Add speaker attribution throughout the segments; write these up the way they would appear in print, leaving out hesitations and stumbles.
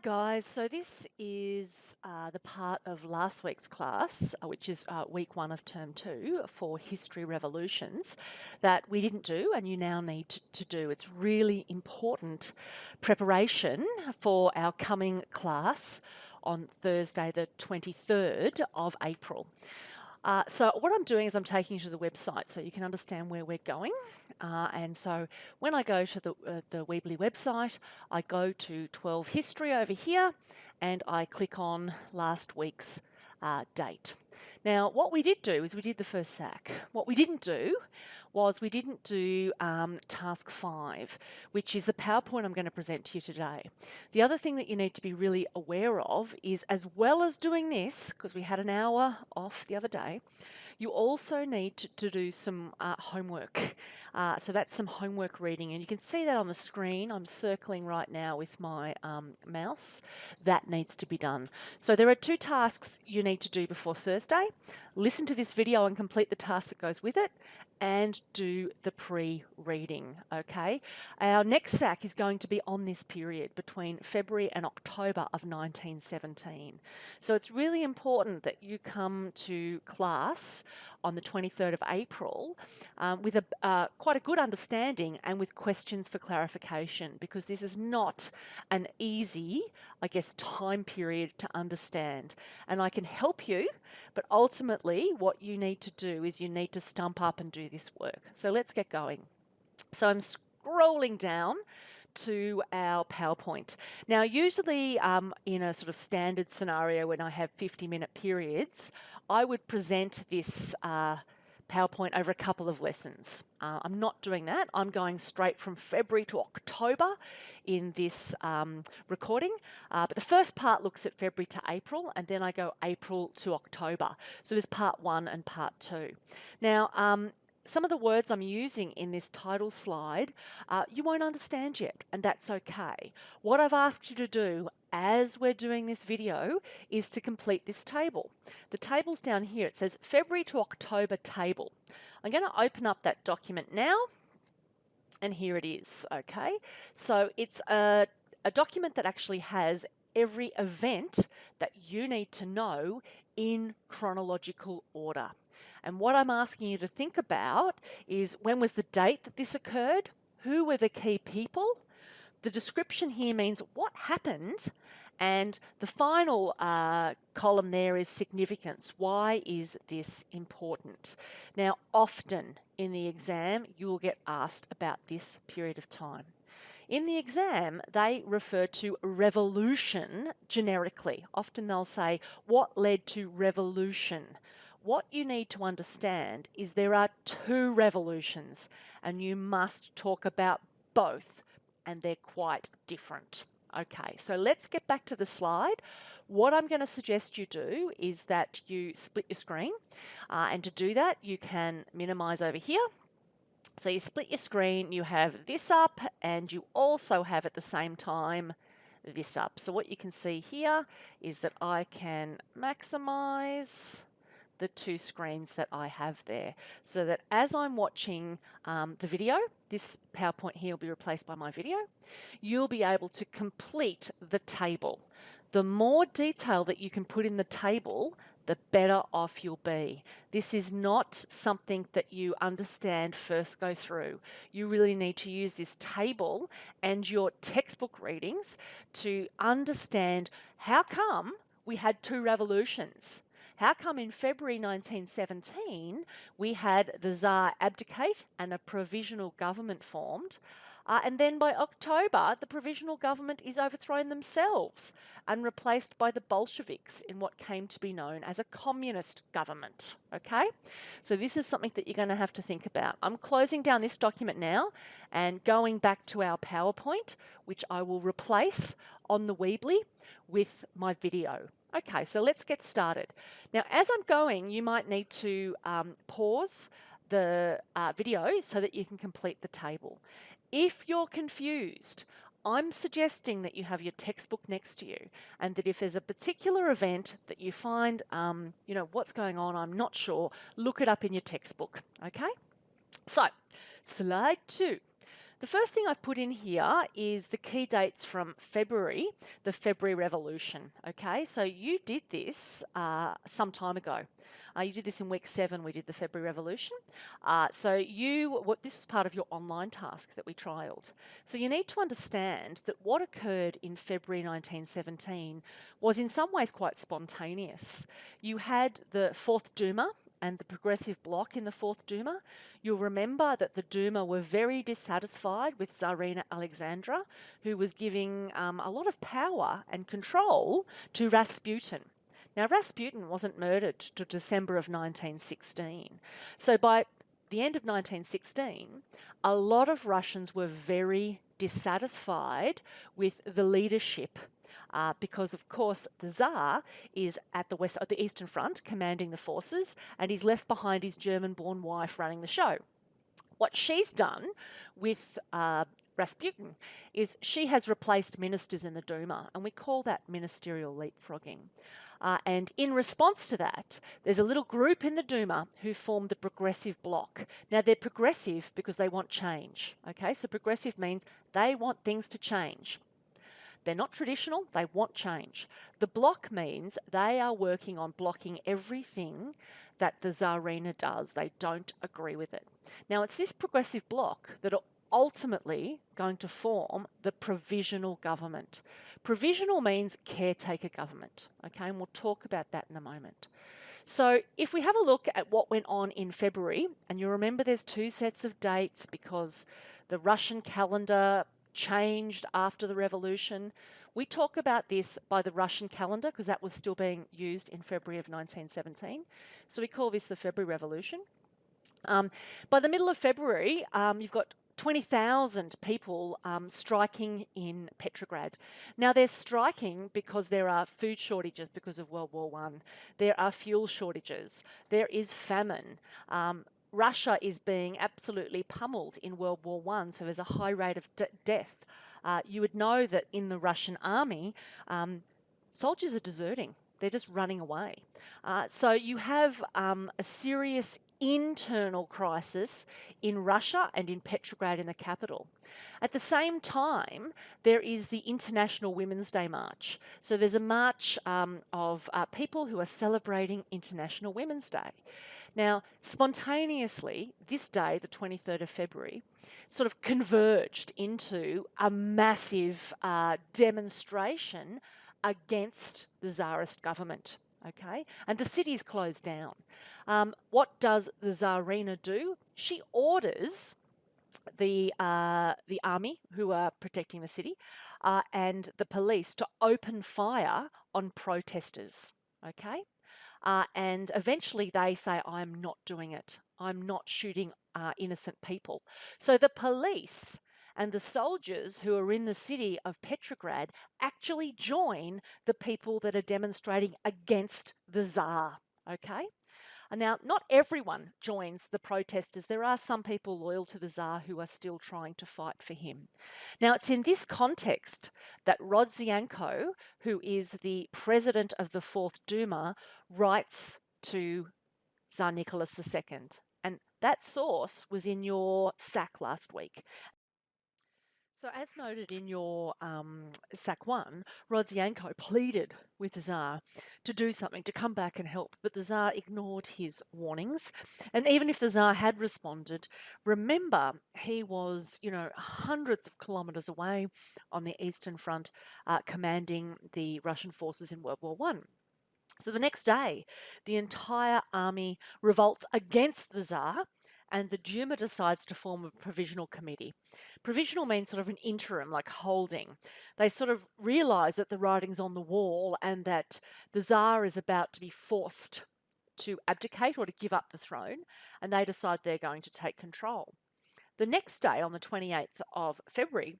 Speaker 1: guys, so this is the part of last week's class, which is week 1 of term 2 for History Revolutions, that we didn't do and you now need to do. It's really important preparation for our coming class on Thursday the 23rd of April. So what I'm doing is I'm taking you to the website so you can understand where we're going. And so when I go to the Weebly website, I go to 12 History over here and I click on last week's date. Now, what we did do is we did the first SAC. What we didn't do was we didn't do task 5, which is the PowerPoint I'm going to present to you today. The other thing that you need to be really aware of is, as well as doing this, because we had an hour off the other day, you also need to do some homework. So that's some homework reading, and you can see that on the screen. I'm circling right now with my mouse. That needs to be done. So there are 2 tasks you need to do before Thursday. Listen to this video and complete the task that goes with it, and do the pre-reading, okay? Our next SAC is going to be on this period between February and October of 1917. So it's really important that you come to class on the 23rd of April with quite a good understanding and with questions for clarification, because this is not an easy, I guess, time period to understand. And I can help you, but ultimately what you need to do is you need to stump up and do this work. So let's get going. So I'm scrolling down to our PowerPoint. Now, usually in a sort of standard scenario when I have 50-minute periods, I would present this PowerPoint over a couple of lessons. I'm not doing that. I'm going straight from February to October in this recording. But the first part looks at February to April, and then I go April to October. So there's part 1 and part 2. Now, some of the words I'm using in this title slide, you won't understand yet, and that's okay. What I've asked you to do as we're doing this video is to complete this table. The table's down here. It says February to October table. I'm going to open up that document now, and here it is, okay? So it's a document that actually has every event that you need to know in chronological order. And what I'm asking you to think about is, when was the date that this occurred? Who were the key people? The description here means what happened, and the final column there is significance. Why is this important? Now, often in the exam, you will get asked about this period of time. In the exam, they refer to revolution generically. Often they'll say, what led to revolution? What you need to understand is there are 2 revolutions, and you must talk about both, and they're quite different. Okay, so let's get back to the slide. What I'm going to suggest you do is that you split your screen, and to do that, you can minimize over here. So you split your screen, you have this up, and you also have at the same time this up. So what you can see here is that I can maximize the 2 screens that I have there, so that as I'm watching the video, this PowerPoint here will be replaced by my video, you'll be able to complete the table. The more detail that you can put in the table, the better off you'll be. This is not something that you understand first go through. You really need to use this table and your textbook readings to understand how come we had 2 revolutions. How come in February 1917 we had the Tsar abdicate and a provisional government formed, and then by October the provisional government is overthrown themselves and replaced by the Bolsheviks in what came to be known as a communist government, okay? So this is something that you're going to have to think about. I'm closing down this document now and going back to our PowerPoint, which I will replace on the Weebly with my video. Okay, so let's get started. Now, as I'm going, you might need to pause the video so that you can complete the table. If you're confused, I'm suggesting that you have your textbook next to you, and that if there's a particular event that you find, what's going on, I'm not sure, look it up in your textbook, okay? So, slide 2. The first thing I've put in here is the key dates from February, the February Revolution. Okay, so you did this some time ago. You did this in week 7. We did the February Revolution. This is part of your online task that we trialled. So you need to understand that what occurred in February 1917 was in some ways quite spontaneous. You had the Fourth Duma and the Progressive Bloc in the Fourth Duma. You'll remember that the Duma were very dissatisfied with Tsarina Alexandra, who was giving a lot of power and control to Rasputin. Now, Rasputin wasn't murdered till December of 1916. So by the end of 1916, a lot of Russians were very dissatisfied with the leadership because, of course, the Tsar is at the Eastern Front commanding the forces, and he's left behind his German-born wife running the show. What she's done with Rasputin is she has replaced ministers in the Duma, and we call that ministerial leapfrogging. And in response to that, there's a little group in the Duma who formed the Progressive Bloc. Now, they're progressive because they want change. Okay, so progressive means they want things to change. They're not traditional, they want change. The bloc means they are working on blocking everything that the Tsarina does. They don't agree with it. Now, it's this progressive bloc that are ultimately going to form the provisional government. Provisional means caretaker government, okay, and we'll talk about that in a moment. So if we have a look at what went on in February, and you remember there's 2 sets of dates because the Russian calendar changed after the revolution. We talk about this by the Russian calendar because that was still being used in February of 1917. So we call this the February Revolution. By the middle of February, you've got 20,000 people striking in Petrograd. Now, they're striking because there are food shortages because of World War I. There are fuel shortages. There is famine. Russia is being absolutely pummeled in World War I, so there's a high rate of death. You would know that in the Russian army, soldiers are deserting. They're just running away. So you have a serious internal crisis in Russia and in Petrograd in the capital. At the same time, there is the International Women's Day March. So there's a march of people who are celebrating International Women's Day. Now, spontaneously, this day, the 23rd of February, sort of converged into a massive demonstration against the Tsarist government, okay? And the city is closed down. What does the Tsarina do? She orders the army, who are protecting the city, and the police to open fire on protesters, okay? And eventually they say, I'm not doing it. I'm not shooting innocent people. So the police and the soldiers who are in the city of Petrograd actually join the people that are demonstrating against the Tsar, okay? Now, not everyone joins the protesters. There are some people loyal to the Tsar who are still trying to fight for him. Now, it's in this context that Rodzianko, who is the president of the Fourth Duma, writes to Tsar Nicholas II. And that source was in your SAC last week. So, as noted in your SAC 1, Rodzianko pleaded with the Tsar to do something, to come back and help, but the Tsar ignored his warnings. And even if the Tsar had responded, remember, he was, hundreds of kilometres away on the Eastern Front, commanding the Russian forces in World War I. So the next day, the entire army revolts against the Tsar, and the Duma decides to form a provisional committee. Provisional means sort of an interim, like holding. They sort of realise that the writing's on the wall and that the Tsar is about to be forced to abdicate or to give up the throne, and they decide they're going to take control. The next day, on the 28th of February,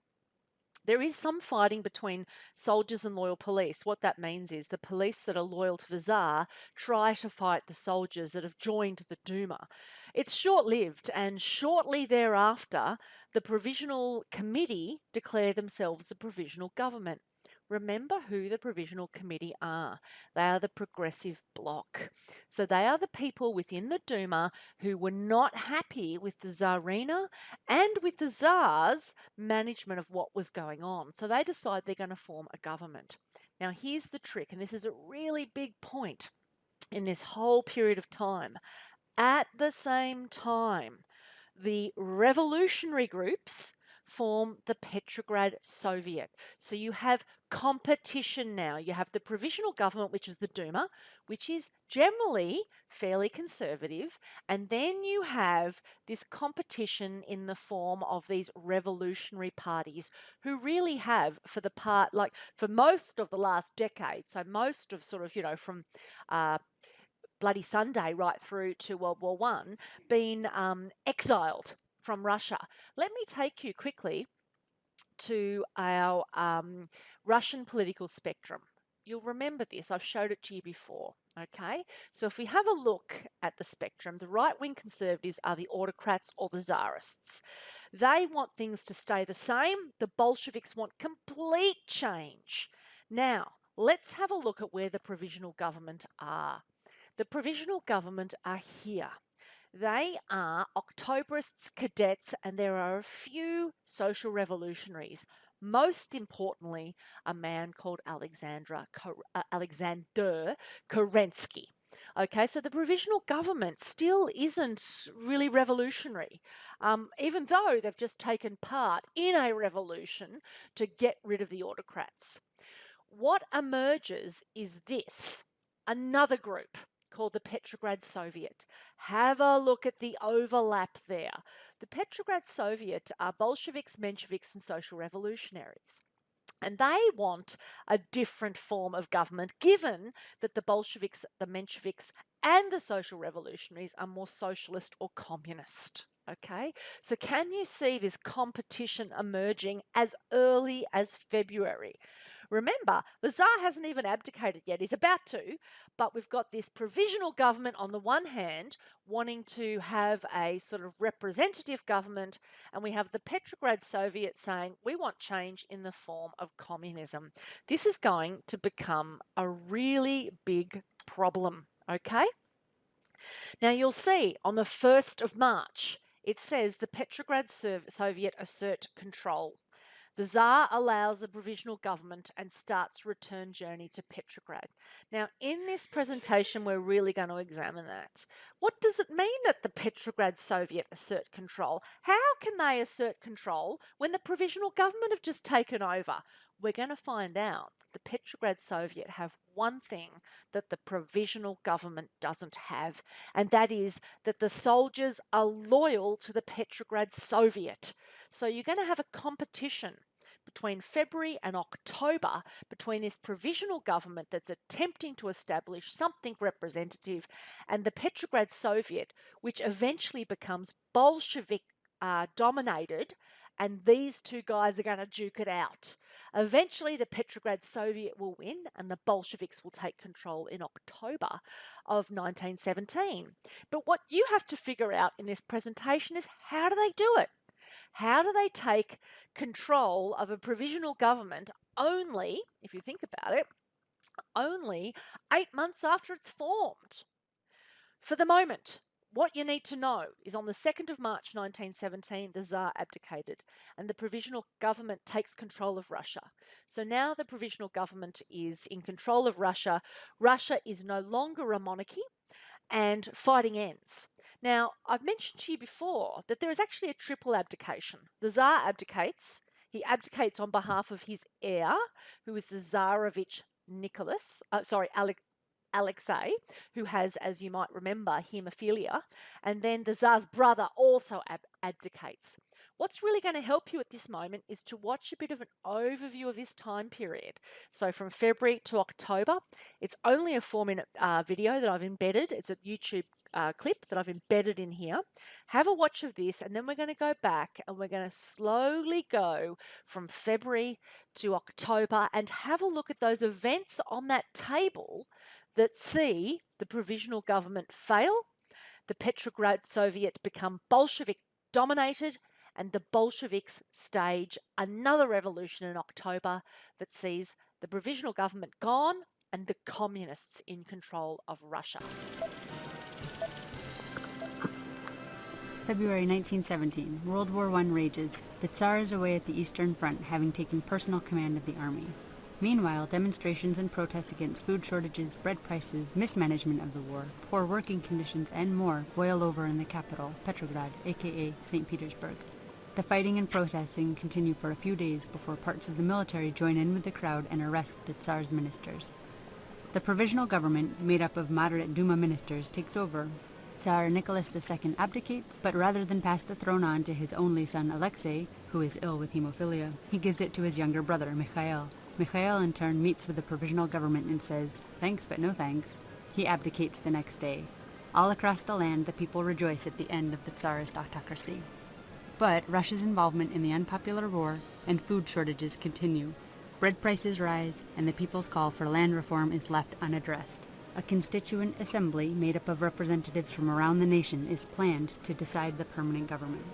Speaker 1: there is some fighting between soldiers and loyal police. What that means is the police that are loyal to the Tsar try to fight the soldiers that have joined the Duma. It's short-lived, and shortly thereafter, the Provisional Committee declare themselves a provisional government. remember who the Provisional Committee are. They are the Progressive Bloc. So they are the people within the Duma who were not happy with the Tsarina and with the Tsar's management of what was going on. So they decide they're going to form a government. Now, here's the trick, and this is a really big point in this whole period of time. At the same time, the revolutionary groups form the Petrograd Soviet. So you have competition now. You have the provisional government, which is the Duma, which is generally fairly conservative. And then you have this competition in the form of these revolutionary parties who really have, for the part, like for most of the last decade, so most of sort of, from Bloody Sunday right through to World War One, been exiled from Russia. Let me take you quickly to our Russian political spectrum. You'll remember this, I've showed it to you before, okay? So if we have a look at the spectrum, the right-wing conservatives are the autocrats or the czarists. They want things to stay the same. The Bolsheviks want complete change. Now, let's have a look at where the provisional government are. The provisional government are here. They are Octoberists, cadets, and there are a few social revolutionaries. Most importantly, a man called Alexander Kerensky. Okay, so the provisional government still isn't really revolutionary, even though they've just taken part in a revolution to get rid of the autocrats. What emerges is this, another group called the Petrograd Soviet. Have a look at the overlap there. The Petrograd Soviet are Bolsheviks, Mensheviks, and social revolutionaries. And they want a different form of government, given that the Bolsheviks, the Mensheviks, and the social revolutionaries are more socialist or communist. Okay, so can you see this competition emerging as early as February? Remember, the Tsar hasn't even abdicated yet. He's about to, but we've got this provisional government on the one hand wanting to have a sort of representative government, and we have the Petrograd Soviet saying we want change in the form of communism. This is going to become a really big problem, okay? Now you'll see on the 1st of March, it says the Petrograd Soviet assert control. The Tsar allows the provisional government and starts return journey to Petrograd. Now, in this presentation, we're really going to examine that. What does it mean that the Petrograd Soviet assert control? How can they assert control when the provisional government have just taken over? We're going to find out that the Petrograd Soviet have one thing that the provisional government doesn't have, and that is that the soldiers are loyal to the Petrograd Soviet. So you're going to have a competition between February and October between this provisional government that's attempting to establish something representative and the Petrograd Soviet, which eventually becomes Bolshevik dominated, and these two guys are going to duke it out. Eventually, the Petrograd Soviet will win and the Bolsheviks will take control in October of 1917. But what you have to figure out in this presentation is, how do they do it? How do they take control of a provisional government only, if you think about it, only 8 months after it's formed? For the moment, what you need to know is on the 2nd of March 1917, the Tsar abdicated and the provisional government takes control of Russia. So now the provisional government is in control of Russia. Russia is no longer a monarchy and fighting ends. Now, I've mentioned to you before that there is actually a triple abdication. The Tsar abdicates. He abdicates on behalf of his heir, who is the Tsarevich Alexei, who has, as you might remember, haemophilia. And then the Tsar's brother also abdicates. What's really going to help you at this moment is to watch a bit of an overview of this time period. So from February to October, it's only a 4-minute video that I've embedded. It's a YouTube clip that I've embedded in here. Have a watch of this, and then we're going to go back and we're going to slowly go from February to October and have a look at those events on that table that see the provisional government fail, the Petrograd Soviet become Bolshevik dominated, and the Bolsheviks stage another revolution in October that sees The provisional government gone, and the communists in control of Russia.
Speaker 2: February 1917. World War I rages. The Tsar is away at the Eastern Front, having taken personal command of the army. Meanwhile, demonstrations and protests against food shortages, bread prices, mismanagement of the war, poor working conditions, and more boil over in the capital, Petrograd, aka St. Petersburg. The fighting and protesting continue for a few days before parts of the military join in with the crowd and arrest the Tsar's ministers. The provisional government, made up of moderate Duma ministers, takes over. Tsar Nicholas II abdicates, but rather than pass the throne on to his only son Alexei, who is ill with hemophilia, he gives it to his younger brother Mikhail. Mikhail in turn meets with the provisional government and says, "Thanks, but no thanks." He abdicates the next day. All across the land, the people rejoice at the end of the Tsarist autocracy. But Russia's involvement in the unpopular war and food shortages continue. Bread prices rise, and the people's call for land reform is left unaddressed. A constituent assembly made up of representatives from around the nation is planned to decide the permanent government.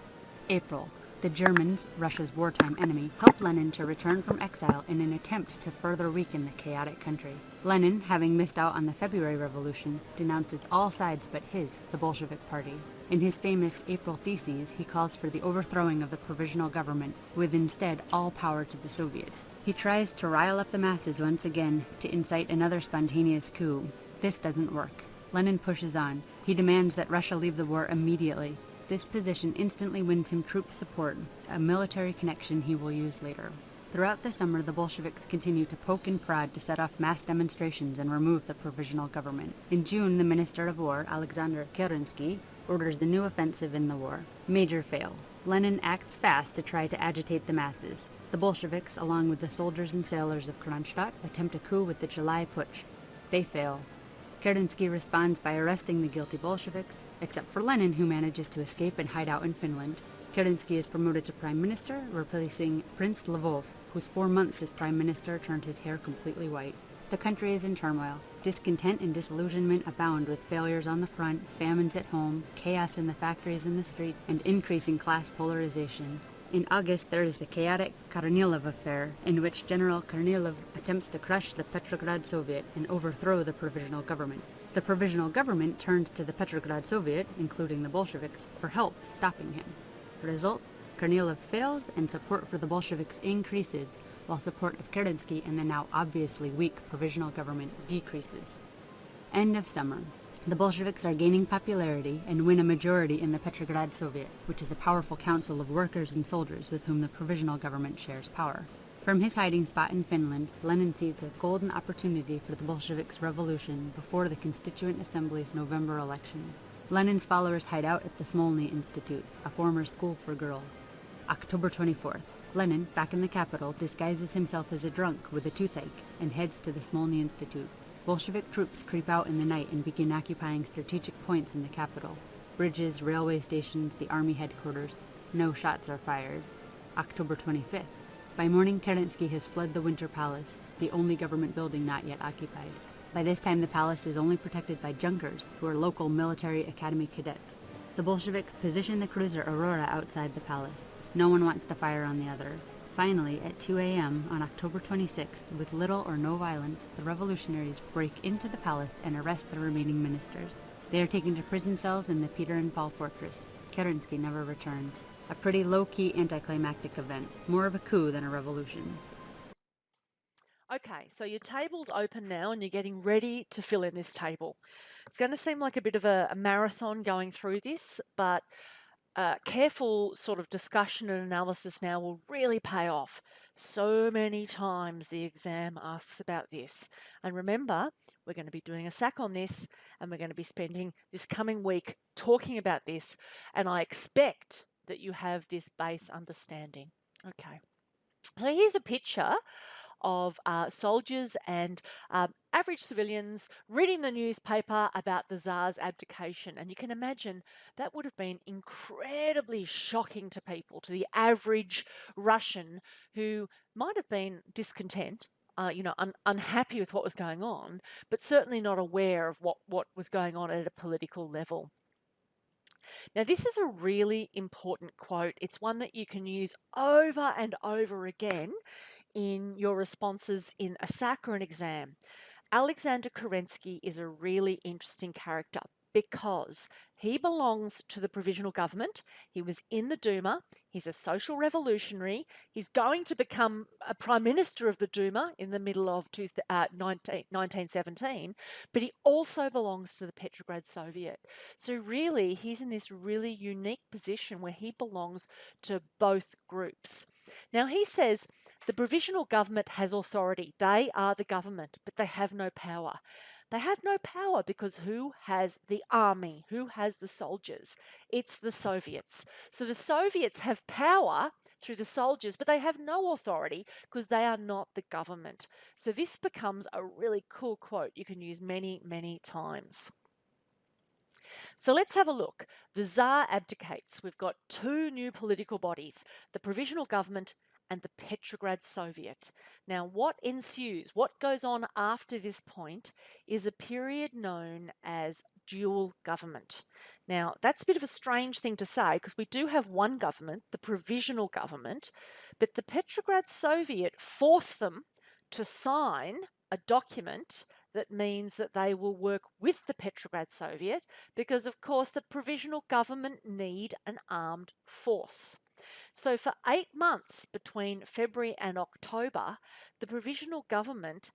Speaker 2: April. The Germans, Russia's wartime enemy, help Lenin to return from exile in an attempt to further weaken the chaotic country. Lenin, having missed out on the February Revolution, denounces all sides but his, the Bolshevik Party. In his famous April Theses, he calls for the overthrowing of the provisional government, with instead all power to the Soviets. He tries to rile up the masses once again to incite another spontaneous coup. This doesn't work. Lenin pushes on. He demands that Russia leave the war immediately. This position instantly wins him troop support, a military connection he will use later. Throughout the summer, the Bolsheviks continue to poke and prod to set off mass demonstrations and remove the provisional government. In June, the Minister of War, Alexander Kerensky, orders the new offensive in the war. Major fail. Lenin acts fast to try to agitate the masses. The Bolsheviks, along with the soldiers and sailors of Kronstadt, attempt a coup with the July Putsch. They fail. Kerensky responds by arresting the guilty Bolsheviks, except for Lenin, who manages to escape and hide out in Finland. Kerensky is promoted to prime minister, replacing Prince Lvov, whose 4 months as prime minister turned his hair completely white. The country is in turmoil. Discontent and disillusionment abound, with failures on the front, famines at home, chaos in the factories and the street, and increasing class polarization. In August, there is the chaotic Kornilov affair, in which General Kornilov attempts to crush the Petrograd Soviet and overthrow the provisional government. The provisional government turns to the Petrograd Soviet, including the Bolsheviks, for help stopping him. The result, Kornilov fails and support for the Bolsheviks increases, while support of Kerensky and the now obviously weak provisional government decreases. End of summer. The Bolsheviks are gaining popularity and win a majority in the Petrograd Soviet, which is a powerful council of workers and soldiers with whom the provisional government shares power. From his hiding spot in Finland, Lenin sees a golden opportunity for the Bolsheviks' revolution before the Constituent Assembly's November elections. Lenin's followers hide out at the Smolny Institute, a former school for girls. October 24th. Lenin, back in the capital, disguises himself as a drunk with a toothache and heads to the Smolny Institute. Bolshevik troops creep out in the night and begin occupying strategic points in the capital. Bridges, railway stations, the army headquarters. No shots are fired. October 25th. By morning, Kerensky has fled the Winter Palace, the only government building not yet occupied. By this time, the palace is only protected by Junkers, who are local military academy cadets. The Bolsheviks position the cruiser Aurora outside the palace. No one wants to fire on the other. Finally, at 2 a.m. on October 26th, with little or no violence, the revolutionaries break into the palace and arrest the remaining ministers. They are taken to prison cells in the Peter and Paul fortress. Kerensky never returns. A pretty low-key anticlimactic event, more of a coup than a revolution.
Speaker 1: Okay, so your table's open now and you're getting ready to fill in this table. It's going to seem like a bit of a marathon going through this, but careful sort of discussion and analysis now will really pay off. So many times the exam asks about this. And remember, we're going to be doing a SAC on this, and we're going to be spending this coming week talking about this, and I expect that you have this base understanding. Okay, so here's a picture of soldiers and average civilians reading the newspaper about the Tsar's abdication. And you can imagine that would have been incredibly shocking to people, to the average Russian who might have been discontent. Unhappy with what was going on, but certainly not aware of what was going on at a political level. Now, this is a really important quote. It's one that you can use over and over again in your responses in a SAC or an exam. Alexander Kerensky is a really interesting character because he belongs to the provisional government. He was in the Duma. He's a social revolutionary. He's going to become a prime minister of the Duma in the middle of 1917, but he also belongs to the Petrograd Soviet. So really, he's in this really unique position where he belongs to both groups. Now, he says the provisional government has authority. They are the government, but they have no power. They have no power because who has the army? Who has the soldiers? It's the Soviets. So the Soviets have power through the soldiers, but they have no authority because they are not the government. So this becomes a really cool quote you can use many, many times. So let's have a look. The Tsar abdicates. We've got two new political bodies, the provisional government and the Petrograd Soviet. Now, what ensues, what goes on after this point, is a period known as dual government. Now, that's a bit of a strange thing to say because we do have one government, the provisional government, but the Petrograd Soviet forced them to sign a document that means that they will work with the Petrograd Soviet because, of course, the provisional government need an armed force. So for 8 months between February and October, the provisional government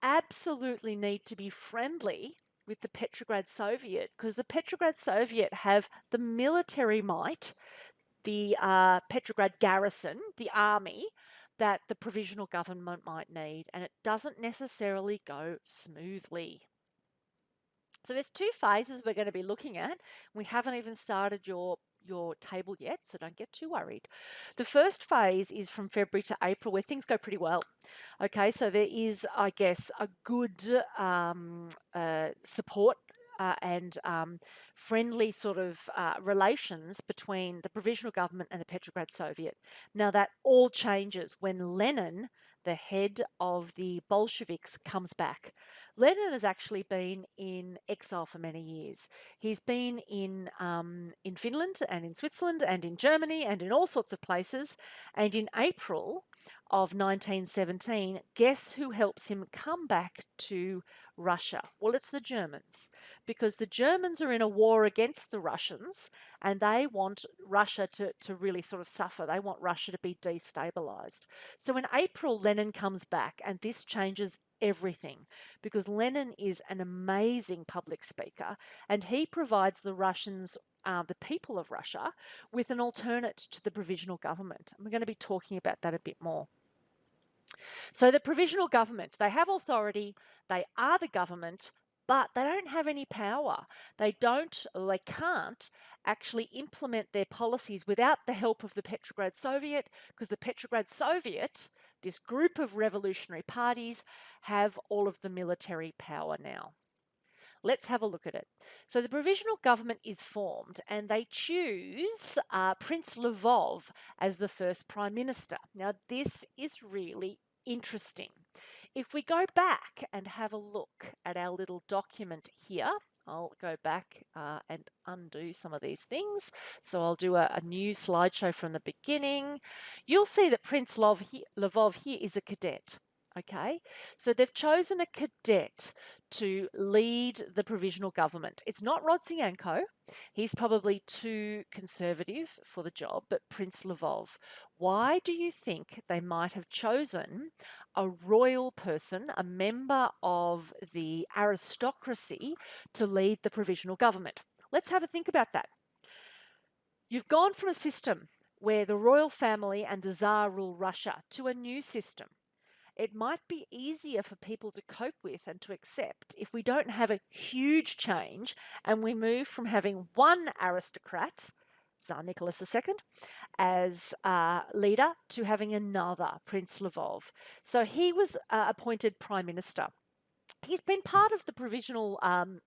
Speaker 1: absolutely need to be friendly with the Petrograd Soviet because the Petrograd Soviet have the military might, the Petrograd garrison, the army, that the provisional government might need, and it doesn't necessarily go smoothly. So there's two phases we're going to be looking at. We haven't even started your table yet, so don't get too worried. The first phase is from February to April, where things go pretty well. Okay, so there is, I guess, a good support and friendly sort of relations between the provisional government and the Petrograd Soviet. Now, that all changes when Lenin, the head of the Bolsheviks, comes back. Lenin has actually been in exile for many years. He's been in Finland and in Switzerland and in Germany and in all sorts of places. And in April of 1917, guess who helps him come back to Russia? Well, it's the Germans, because the Germans are in a war against the Russians and they want Russia to really sort of suffer. They want Russia to be destabilized. So in April, Lenin comes back, and this changes everything because Lenin is an amazing public speaker and he provides the Russians, the people of Russia, with an alternate to the provisional government. And we're going to be talking about that a bit more. So the provisional government, they have authority, they are the government, but they don't have any power. They can't actually implement their policies without the help of the Petrograd Soviet, because the Petrograd Soviet, this group of revolutionary parties, have all of the military power now. Let's have a look at it. So the provisional government is formed and they choose Prince Lvov as the first prime minister. Now, this is really interesting. If we go back and have a look at our little document here, I'll go back and undo some of these things. So I'll do a new slideshow from the beginning. You'll see that Prince Lvov here is a cadet. Okay, so they've chosen a cadet to lead the provisional government. It's not Rodzianko. He's probably too conservative for the job, but Prince Lvov. Why do you think they might have chosen a royal person, a member of the aristocracy, to lead the provisional government? Let's have a think about that. You've gone from a system where the royal family and the Tsar rule Russia to a new system. It might be easier for people to cope with and to accept if we don't have a huge change and we move from having one aristocrat, Tsar Nicholas II, as leader to having another, Prince Lvov. So he was appointed prime minister. He's been part of the provisional, of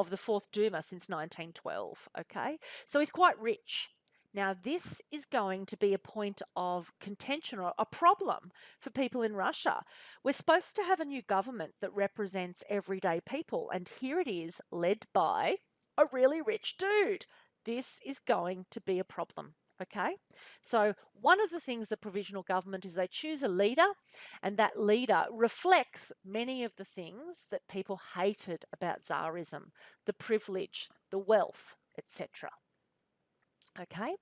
Speaker 1: the Fourth Duma since 1912, okay? So he's quite rich. Now, this is going to be a point of contention or a problem for people in Russia. We're supposed to have a new government that represents everyday people, and here it is, led by a really rich dude. This is going to be a problem. Okay, so one of the things the provisional government is they choose a leader, and that leader reflects many of the things that people hated about Tsarism, the privilege, the wealth, etc. Okay,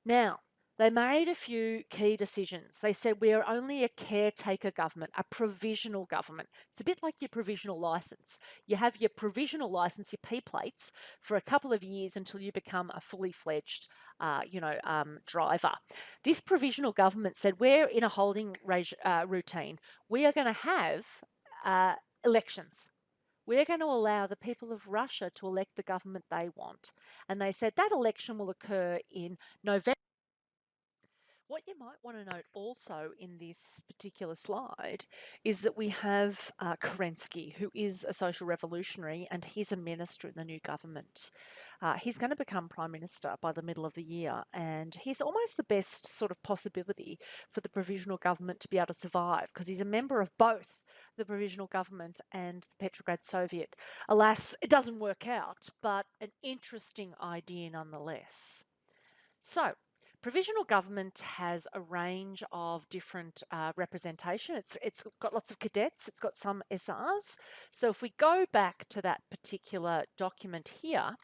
Speaker 1: now they made a few key decisions. They said we are only a caretaker government, a provisional government. It's a bit like your provisional license. You have your provisional license, your P plates, for a couple of years until you become a fully fledged driver. This provisional government said we're in a holding routine. We are going to have elections. We're going to allow the people of Russia to elect the government they want. And they said that election will occur in November. What you might want to note also in this particular slide is that we have Kerensky, who is a social revolutionary, and he's a minister in the new government. He's going to become prime minister by the middle of the year, and he's almost the best sort of possibility for the provisional government to be able to survive because he's a member of both the provisional government and the Petrograd Soviet. Alas, it doesn't work out, but an interesting idea nonetheless. So, provisional government has a range of different representation. It's got lots of cadets. It's got some SRs. So if we go back to that particular document here,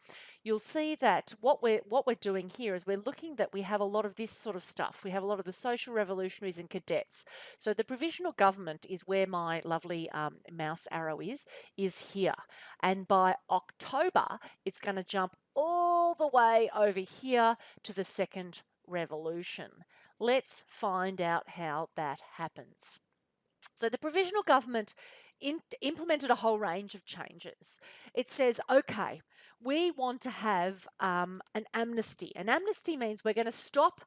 Speaker 1: you'll see that what we're doing here is we're looking that we have a lot of this sort of stuff. We have a lot of the social revolutionaries and cadets. So the provisional government is where my lovely mouse arrow is here. And by October, it's going to jump all the way over here to the second revolution. Let's find out how that happens. So the provisional government implemented a whole range of changes. It says, okay, we want to have an amnesty. An amnesty means we're going to stop,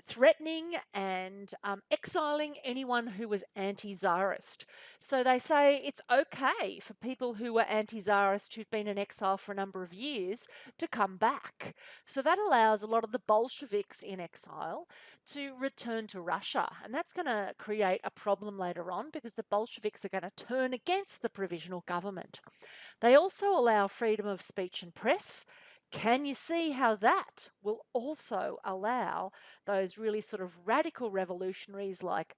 Speaker 1: threatening and exiling anyone who was anti-Tsarist. So they say it's okay for people who were anti-Tsarist who've been in exile for a number of years to come back. So that allows a lot of the Bolsheviks in exile to return to Russia. And that's going to create a problem later on because the Bolsheviks are going to turn against the provisional government. They also allow freedom of speech and press. Can you see how that will also allow those really sort of radical revolutionaries like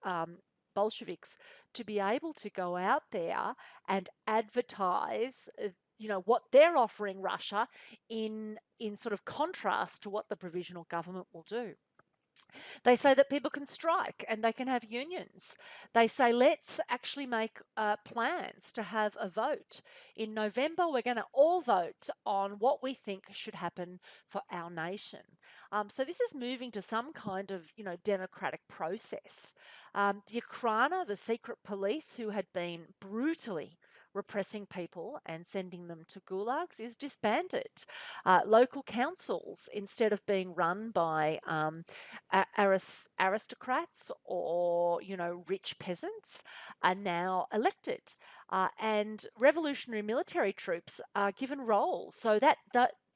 Speaker 1: Bolsheviks to be able to go out there and advertise what they're offering Russia in sort of contrast to what the provisional government will do. They say that people can strike and they can have unions. They say, let's actually make plans to have a vote. In November, we're going to all vote on what we think should happen for our nation. So this is moving to some kind of, democratic process. The Ukhrana, the secret police who had been brutally repressing people and sending them to gulags, is disbanded. Local councils, instead of being run by aristocrats or rich peasants, are now elected, and revolutionary military troops are given roles. So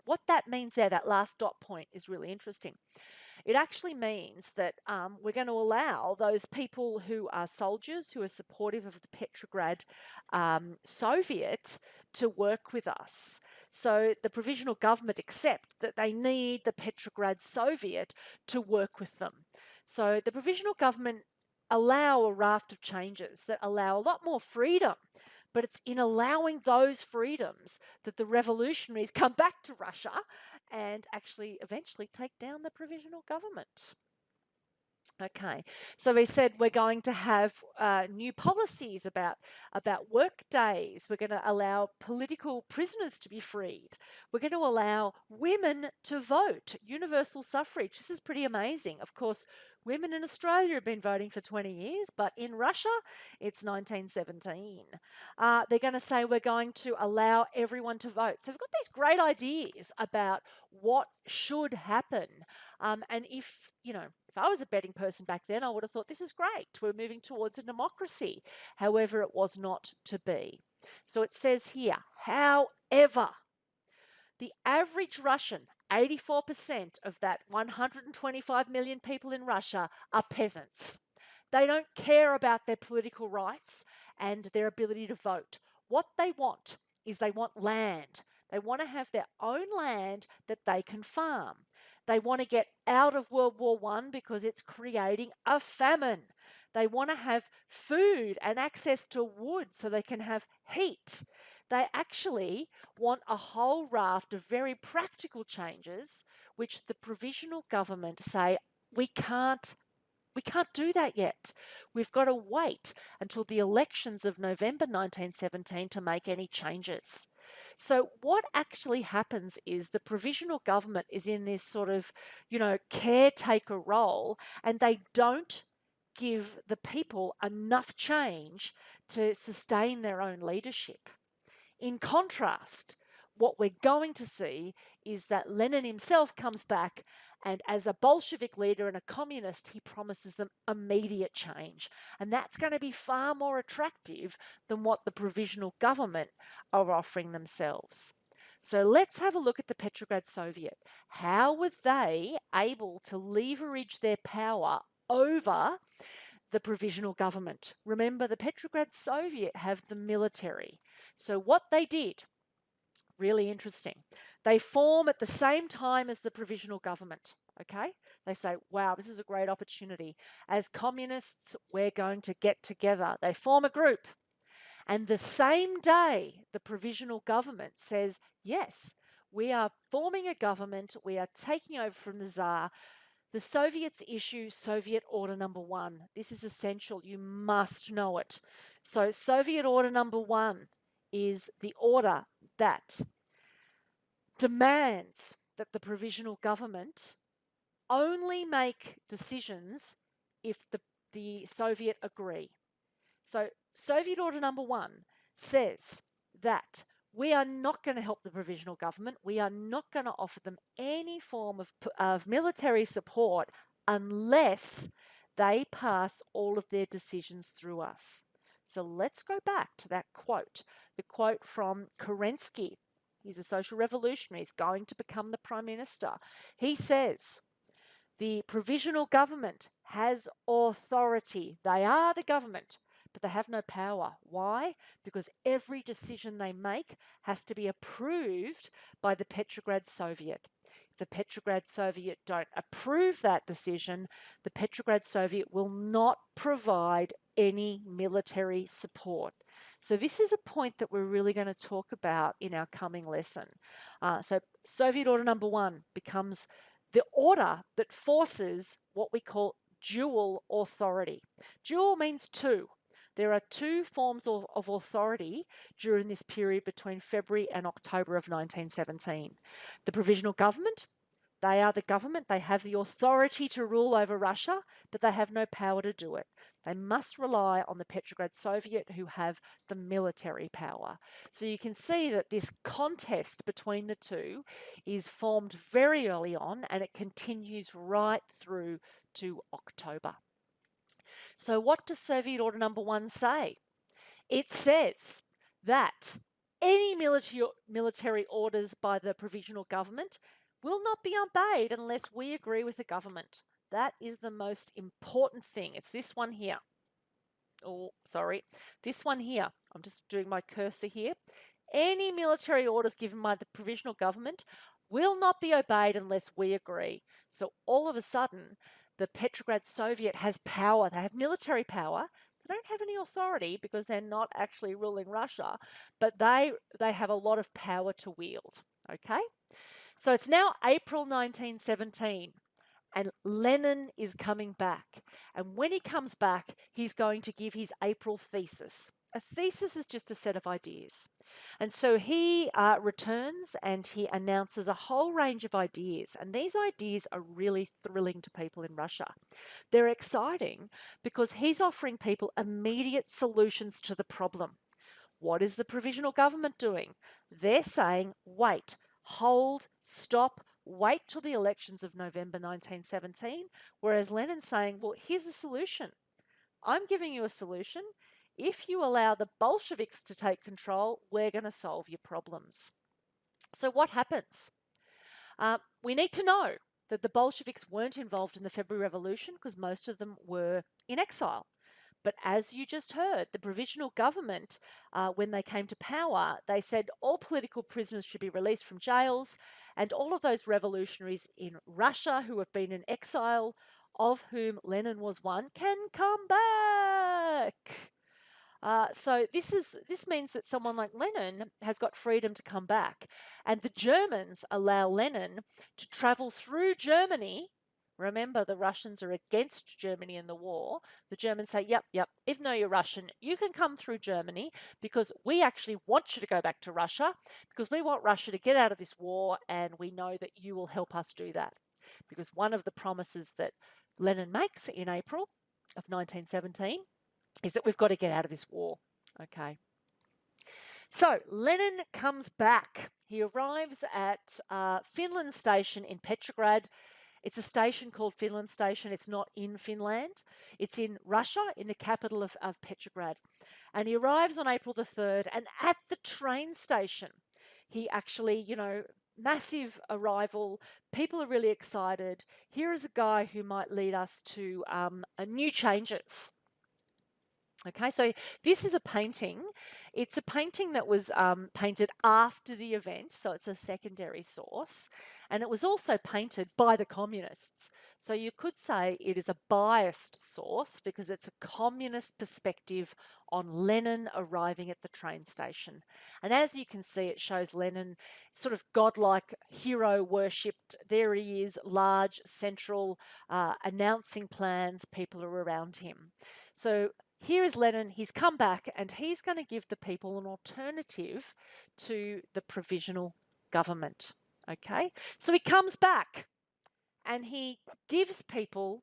Speaker 1: what that means there, that last dot point, is really interesting. It actually means that we're going to allow those people who are soldiers, who are supportive of the Petrograd Soviet, to work with us. So the provisional government accept that they need the Petrograd Soviet to work with them. So the provisional government allow a raft of changes that allow a lot more freedom. But it's in allowing those freedoms that the revolutionaries come back to Russia and actually eventually take down the provisional government. Okay, so we said we're going to have new policies about work days. We're going to allow political prisoners to be freed. We're going to allow women to vote, universal suffrage. This is pretty amazing. Of course, women in Australia have been voting for 20 years, but in Russia, it's 1917. They're going to say we're going to allow everyone to vote. So we've got these great ideas about what should happen. And if I was a betting person back then, I would have thought this is great. We're moving towards a democracy. However, it was not to be. So it says here, however, the average Russian, 84% of that 125 million people in Russia, are peasants. They don't care about their political rights and their ability to vote. What they want is they want land. They want to have their own land that they can farm. They want to get out of World War I because it's creating a famine. They want to have food and access to wood so they can have heat. They actually want a whole raft of very practical changes, which the provisional government say we can't do that yet. We've got to wait until the elections of November 1917 to make any changes. So, what actually happens is the provisional government is in this sort of, caretaker role, and they don't give the people enough change to sustain their own leadership. In contrast, what we're going to see is that Lenin himself comes back, and as a Bolshevik leader and a communist, he promises them immediate change. And that's going to be far more attractive than what the provisional government are offering themselves. So let's have a look at the Petrograd Soviet. How were they able to leverage their power over the provisional government? Remember, the Petrograd Soviet have the military. So what they did, really interesting, they form at the same time as the provisional government. Okay, they say, wow, this is a great opportunity. As communists, we're going to get together. They form a group. And the same day, the provisional government says, yes, we are forming a government. We are taking over from the Tsar. The Soviets issue Soviet Order Number 1. This is essential. You must know it. So, Soviet Order Number 1 is the order that demands that the provisional government only make decisions if the Soviet agree. So, Soviet Order Number 1 says that we are not going to help the provisional government. We are not going to offer them any form of military support unless they pass all of their decisions through us. So let's go back to that quote, the quote from Kerensky. He's a social revolutionary. He's going to become the prime minister. He says, the provisional government has authority. They are the government, but they have no power. Why? Because every decision they make has to be approved by the Petrograd Soviet. If the Petrograd Soviet don't approve that decision, the Petrograd Soviet will not provide any military support. So this is a point that we're really going to talk about in our coming lesson. So Soviet Order Number 1 becomes the order that forces what we call dual authority. Dual means two. There are two forms of authority during this period between February and October of 1917. The provisional government, they are the government. They have the authority to rule over Russia, but they have no power to do it. They must rely on the Petrograd Soviet, who have the military power. So you can see that this contest between the two is formed very early on, and it continues right through to October. So what does Soviet Order Number 1 say? It says that any military orders by the provisional government will not be obeyed unless we agree with the government. That is the most important thing. It's this one here. Oh, sorry. This one here. I'm just doing my cursor here. Any military orders given by the provisional government will not be obeyed unless we agree. So all of a sudden, the Petrograd Soviet has power. They have military power. They don't have any authority because they're not actually ruling Russia, but they have a lot of power to wield. Okay? So it's now April 1917, and Lenin is coming back. And when he comes back, he's going to give his April thesis. A thesis is just a set of ideas. And so he returns and he announces a whole range of ideas. And these ideas are really thrilling to people in Russia. They're exciting because he's offering people immediate solutions to the problem. What is the provisional government doing? They're saying, wait, hold, stop, wait till the elections of November 1917, whereas Lenin's saying, well, here's a solution. I'm giving you a solution. If you allow the Bolsheviks to take control, we're going to solve your problems. So what happens? We need to know that the Bolsheviks weren't involved in the February Revolution because most of them were in exile. But as you just heard, the provisional government, when they came to power, they said all political prisoners should be released from jails, and all of those revolutionaries in Russia who have been in exile, of whom Lenin was one, can come back. So this means that someone like Lenin has got freedom to come back, and the Germans allow Lenin to travel through Germany. Remember, the Russians are against Germany in the war. The Germans say, yep, even though you're Russian, you can come through Germany because we actually want you to go back to Russia because we want Russia to get out of this war, and we know that you will help us do that. Because one of the promises that Lenin makes in April of 1917 is that we've got to get out of this war. Okay. So Lenin comes back. He arrives at Finland Station in Petrograd. It's a station called Finland Station. It's not in Finland. It's in Russia, in the capital of Petrograd. And he arrives on April the 3rd. And at the train station, he actually, massive arrival. People are really excited. Here is a guy who might lead us to new changes. Okay, so this is a painting. It's a painting that was painted after the event, so it's a secondary source. And it was also painted by the communists. So you could say it is a biased source because it's a communist perspective on Lenin arriving at the train station. And as you can see, it shows Lenin sort of godlike, hero worshipped. There he is, large, central, announcing plans. People are around him. So here is Lenin. He's come back and he's going to give the people an alternative to the provisional government. Okay, so he comes back and he gives people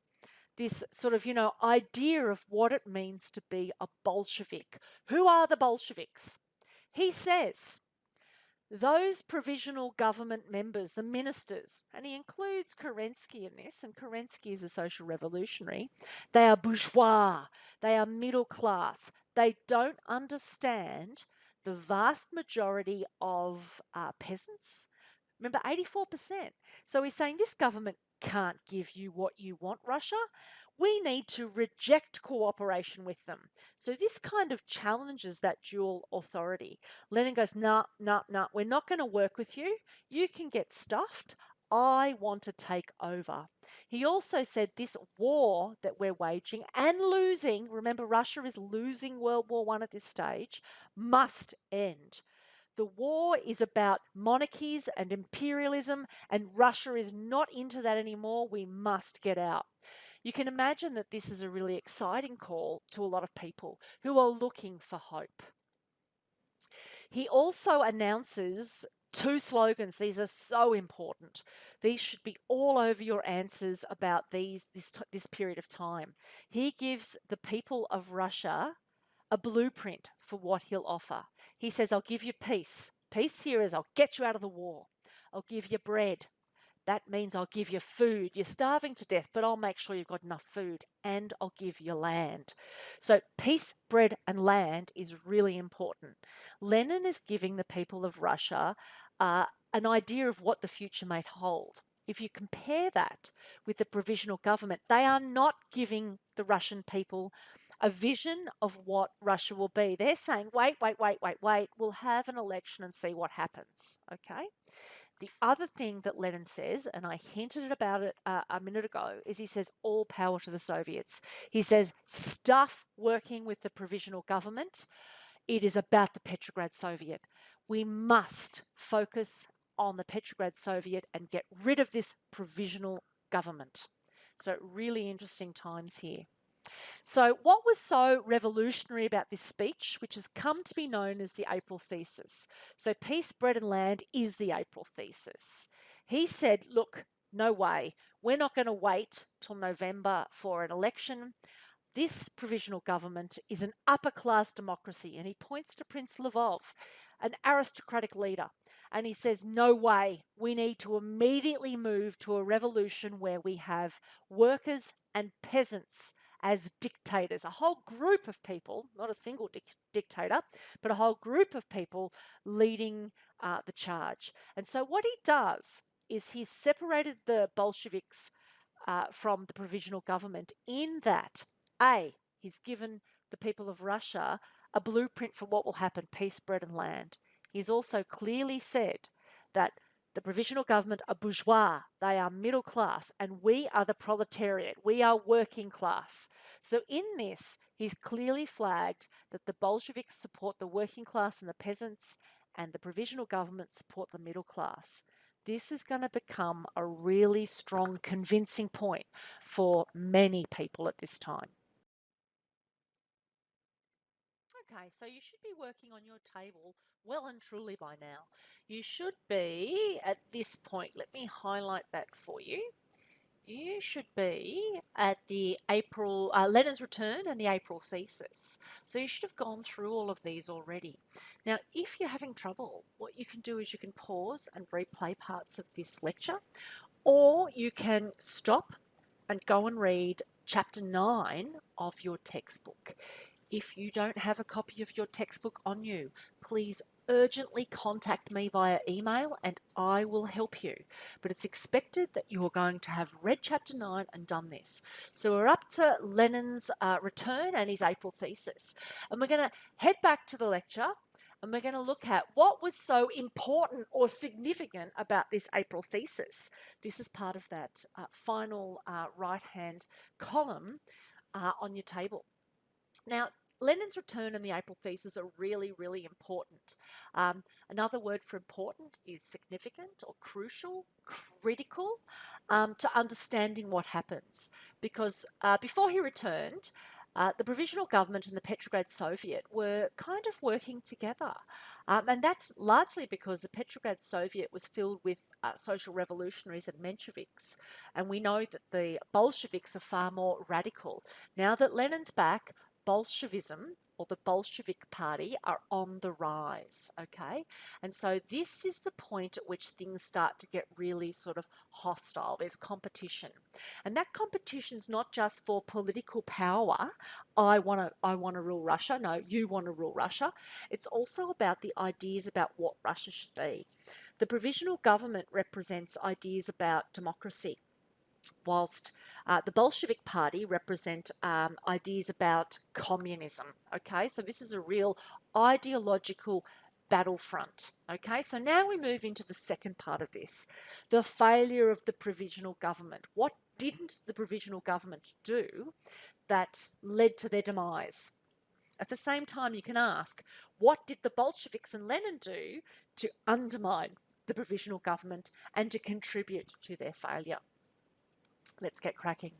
Speaker 1: this sort of, idea of what it means to be a Bolshevik. Who are the Bolsheviks? He says those provisional government members, the ministers, and he includes Kerensky in this, and Kerensky is a social revolutionary, they are bourgeois, they are middle class, they don't understand the vast majority of peasants. Remember, 84%. So he's saying this government can't give you what you want, Russia. We need to reject cooperation with them. So this kind of challenges that dual authority. Lenin goes, nah, we're not going to work with you. You can get stuffed. I want to take over. He also said this war that we're waging and losing, remember Russia is losing World War I at this stage, must end. The war is about monarchies and imperialism, and Russia is not into that anymore. We must get out. You can imagine that this is a really exciting call to a lot of people who are looking for hope. He also announces 2 slogans. These are so important. These should be all over your answers about this period of time. He gives the people of Russia a blueprint for what he'll offer. He says, I'll give you peace. Peace here is I'll get you out of the war. I'll give you bread. That means I'll give you food. You're starving to death, but I'll make sure you've got enough food, and I'll give you land. So peace, bread, and land is really important. Lenin is giving the people of Russia an idea of what the future may hold. If you compare that with the provisional government, they are not giving the Russian people a vision of what Russia will be. They're saying, wait, we'll have an election and see what happens, okay? The other thing that Lenin says, and I hinted about it a minute ago, is he says all power to the Soviets. He says stuff working with the provisional government. It is about the Petrograd Soviet. We must focus on the Petrograd Soviet and get rid of this provisional government. So really interesting times here. So what was so revolutionary about this speech, which has come to be known as the April Thesis? So peace, bread and land is the April Thesis. He said, look, no way. We're not going to wait till November for an election. This provisional government is an upper-class democracy. And he points to Prince Lvov, an aristocratic leader. And he says, no way. We need to immediately move to a revolution where we have workers and peasants as dictators, a whole group of people, not a single dictator, but a whole group of people leading the charge. And so what he does is he's separated the Bolsheviks from the provisional government in that, A, he's given the people of Russia a blueprint for what will happen: peace, bread, and land. He's also clearly said that the provisional government are bourgeois, they are middle class, and we are the proletariat, we are working class. So in this, he's clearly flagged that the Bolsheviks support the working class and the peasants, and the provisional government support the middle class. This is going to become a really strong, convincing point for many people at this time. Okay, so you should be working on your table well and truly by now. You should be at this point, let me highlight that for you. You should be at the April, Lenin's Return and the April thesis. So you should have gone through all of these already. Now, if you're having trouble, what you can do is you can pause and replay parts of this lecture, or you can stop and go and read chapter 9 of your textbook. If you don't have a copy of your textbook on you, please urgently contact me via email and I will help you. But it's expected that you are going to have read chapter 9 and done this. So we're up to Lenin's return and his April thesis. And we're going to head back to the lecture and we're going to look at what was so important or significant about this April thesis. This is part of that final right-hand column on your table. Now, Lenin's return and the April thesis are really, really important. Another word for important is significant or crucial, critical to understanding what happens. Because before he returned, the provisional government and the Petrograd Soviet were kind of working together. And that's largely because the Petrograd Soviet was filled with social revolutionaries and Mensheviks. And we know that the Bolsheviks are far more radical. Now that Lenin's back, Bolshevism or the Bolshevik Party are on the rise, okay? And so this is the point at which things start to get really sort of hostile. There's competition. And that competition's not just for political power. I want to rule Russia. No, you want to rule Russia. It's also about the ideas about what Russia should be. The provisional government represents ideas about democracy, whilst the Bolshevik Party represent ideas about communism. Okay, so this is a real ideological battlefront. Okay, so now we move into the second part of this, the failure of the provisional government. What didn't the provisional government do that led to their demise? At the same time, you can ask, what did the Bolsheviks and Lenin do to undermine the provisional government and to contribute to their failure? Let's get cracking.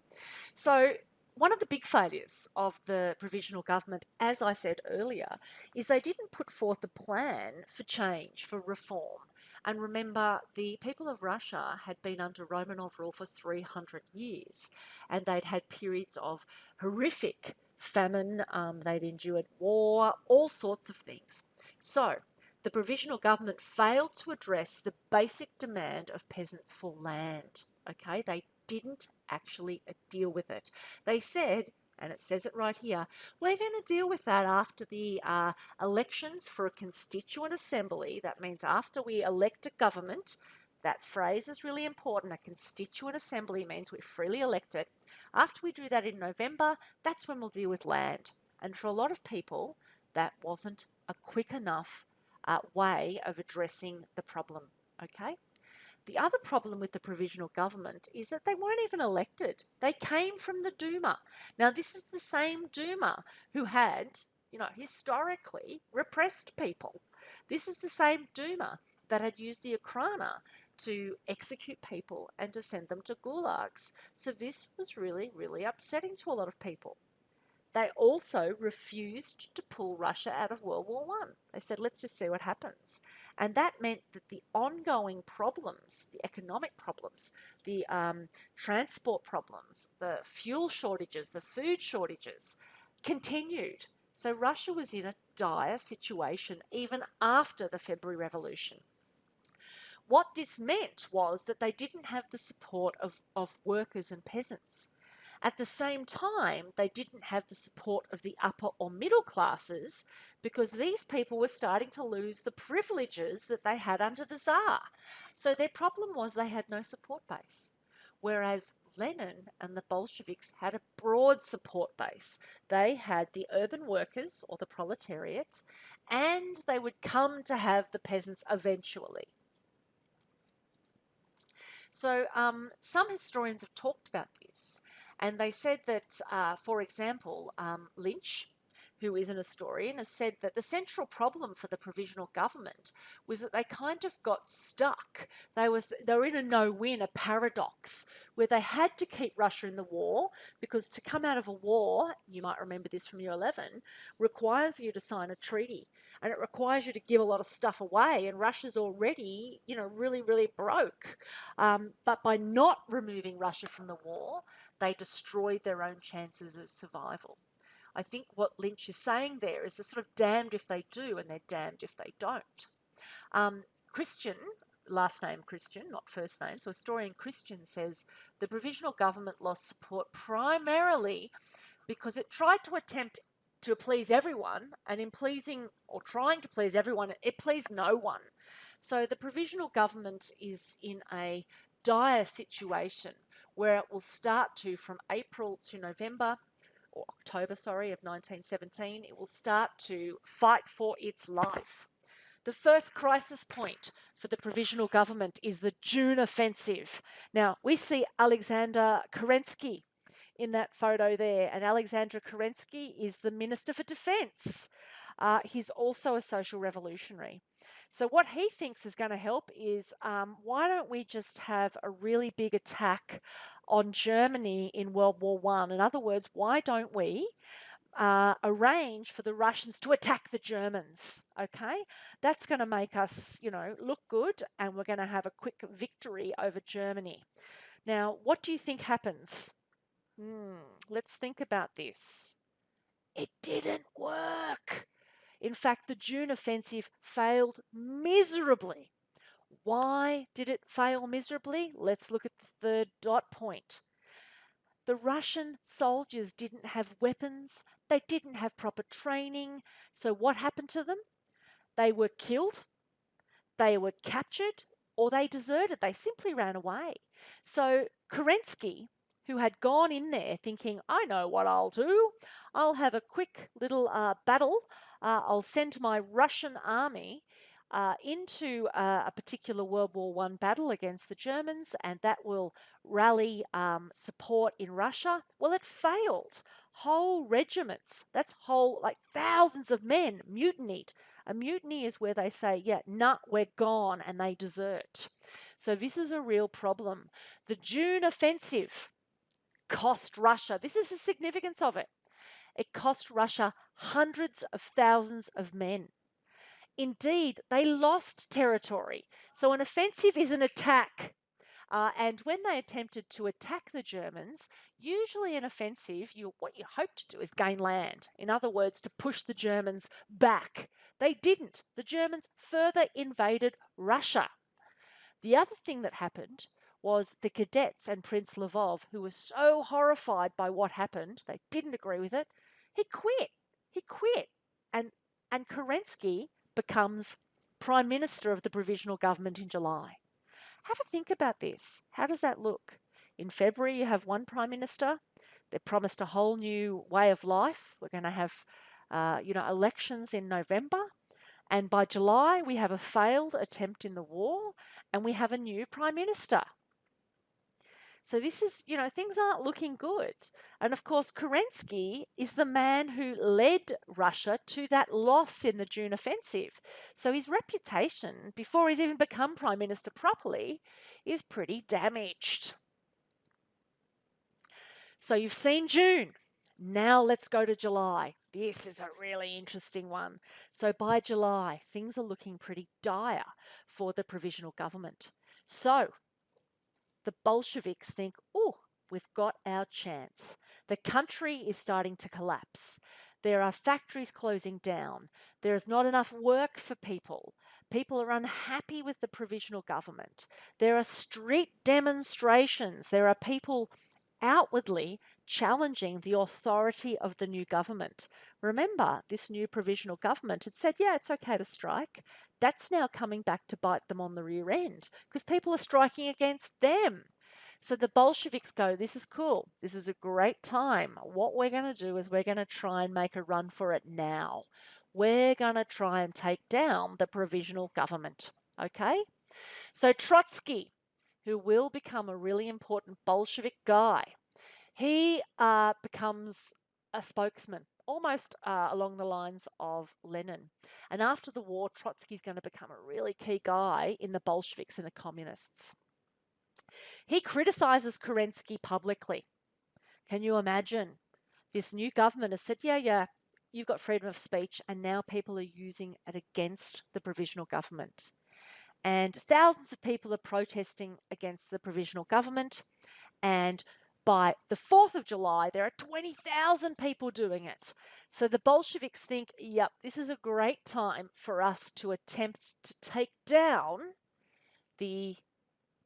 Speaker 1: So one of the big failures of the provisional government, as I said earlier, is they didn't put forth a plan for change, for reform. And remember, the people of Russia had been under Romanov rule for 300 years, and they'd had periods of horrific famine, they'd endured war, all sorts of things. So the provisional government failed to address the basic demand of peasants for land. Okay, they didn't actually deal with it. They said, and it says it right here, we're going to deal with that after the elections for a constituent assembly. That means after we elect a government. That phrase is really important. A constituent assembly means we're freely elected. After we do that in November, that's when we'll deal with land. And for a lot of people, that wasn't a quick enough way of addressing the problem. Okay? The other problem with the provisional government is that they weren't even elected. They came from the Duma. Now, this is the same Duma who had, historically repressed people. This is the same Duma that had used the Okhrana to execute people and to send them to gulags. So this was really, really upsetting to a lot of people. They also refused to pull Russia out of World War I. They said, let's just see what happens. And that meant that the ongoing problems, the economic problems, the transport problems, the fuel shortages, the food shortages continued. So Russia was in a dire situation even after the February Revolution. What this meant was that they didn't have the support of workers and peasants. At the same time, they didn't have the support of the upper or middle classes because these people were starting to lose the privileges that they had under the Tsar. So their problem was they had no support base. whereas Lenin and the Bolsheviks had a broad support base. They had the urban workers or the proletariat, and they would come to have the peasants eventually. So some historians have talked about this, and they said that, for example, Lynch, who is an historian, has said that the central problem for the provisional government was that they kind of got stuck. They were in a no-win, a paradox, where they had to keep Russia in the war, because to come out of a war, you might remember this from year 11, requires you to sign a treaty. And it requires you to give a lot of stuff away, and Russia's already, really, really broke. But by not removing Russia from the war, they destroyed their own chances of survival. I think what Lynch is saying there is they're sort of damned if they do and they're damned if they don't. Christian, last name Christian, not first name, so historian Christian says the provisional government lost support primarily because it tried to attempt to please everyone, and in pleasing or trying to please everyone, it pleased no one. So the provisional government is in a dire situation where it will start to, from April to November, or October, sorry, of 1917, it will start to fight for its life. The first crisis point for the provisional government is the June offensive. Now, we see Alexander Kerensky in that photo there, and Alexander Kerensky is the Minister for Defence. He's also a social revolutionary. So what he thinks is going to help is why don't we just have a really big attack on Germany in World War I? In other words, why don't we arrange for the Russians to attack the Germans? Okay, that's going to make us, look good, and we're going to have a quick victory over Germany. Now, what do you think happens? Let's think about this. It didn't work. In fact, the June offensive failed miserably. Why did it fail miserably? Let's look at the third dot point. The Russian soldiers didn't have weapons. They didn't have proper training. So what happened to them? They were killed, they were captured, or they deserted. They simply ran away. So Kerensky, who had gone in there thinking, I know what I'll do. I'll have a quick little battle. I'll send my Russian army into a particular World War I battle against the Germans, and that will rally support in Russia. Well, it failed. Whole regiments, that's like thousands of men mutinied. A mutiny is where they say, yeah, nah, we're gone, and they desert. So this is a real problem. The June offensive cost Russia, this is the significance of it, it cost Russia hundreds of thousands of men. Indeed, they lost territory. So an offensive is an attack. And when they attempted to attack the Germans, usually an offensive, what you hope to do is gain land. In other words, to push the Germans back. They didn't. The Germans further invaded Russia. The other thing that happened was the cadets and Prince Lvov, who were so horrified by what happened, they didn't agree with it, he quit. He quit. And Kerensky becomes Prime Minister of the Provisional Government in July. Have a think about this. How does that look? In February, you have one Prime Minister. They promised a whole new way of life. We're going to have, elections in November. And by July, we have a failed attempt in the war, and we have a new Prime Minister. So this is, things aren't looking good. And of course, Kerensky is the man who led Russia to that loss in the June offensive. So his reputation, before he's even become Prime Minister properly, is pretty damaged. So you've seen June. Now let's go to July. This is a really interesting one. So by July, things are looking pretty dire for the provisional government. So the Bolsheviks think, oh, we've got our chance. The country is starting to collapse. There are factories closing down. There is not enough work for people. People are unhappy with the provisional government. There are street demonstrations. There are people outwardly challenging the authority of the new government. Remember, this new provisional government had said, yeah, it's okay to strike. That's now coming back to bite them on the rear end because people are striking against them. So the Bolsheviks go, this is cool. This is a great time. What we're going to do is we're going to try and make a run for it now. We're going to try and take down the provisional government. Okay? So Trotsky, who will become a really important Bolshevik guy, he becomes a spokesman, almost along the lines of Lenin. And after the war, Trotsky's going to become a really key guy in the Bolsheviks and the communists. He criticizes Kerensky publicly. Can you imagine? This new government has said, yeah, you've got freedom of speech, and now people are using it against the provisional government. And thousands of people are protesting against the provisional government. And by the 4th of July, there are 20,000 people doing it. So the Bolsheviks think, yep, this is a great time for us to attempt to take down the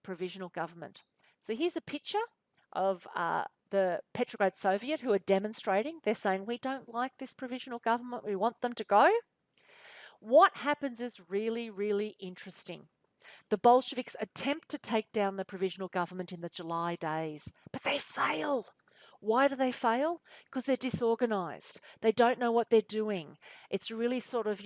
Speaker 1: provisional government. So here's a picture of the Petrograd Soviet who are demonstrating. They're saying, we don't like this provisional government. We want them to go. What happens is really, really interesting. The Bolsheviks attempt to take down the provisional government in the July days, but they fail. Why do they fail? Because they're disorganized. They don't know what they're doing. It's really sort of,